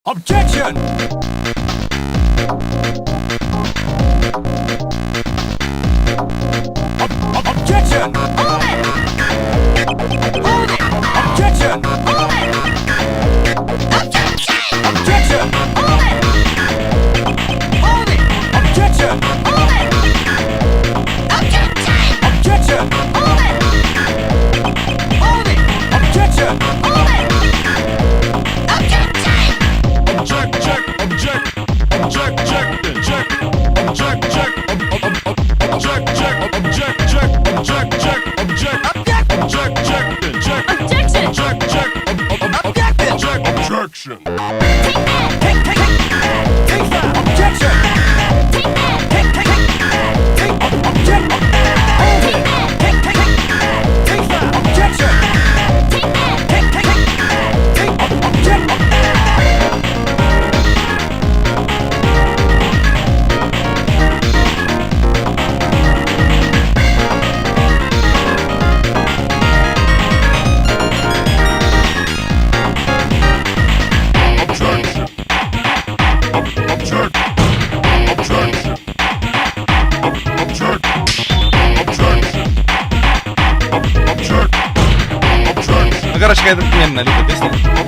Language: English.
Objection! Objection! Hold it! Hold it! Objection! Hold it! Objection! Hold it! Hold it! Objection! Hold it! Objection! Hold it! Hold it! Objection! Hold it! Object, check, object, object, check, check, object, check, object, check, object, check, object, check, object, object, check, check, Objection! check, check, Objection! check, objection. Take that! Take that! Objection! Take that! Take Objection! Take that! Take that! Objection! Take that! Take Objection! Ну, короче, какая-то отменная люта песня.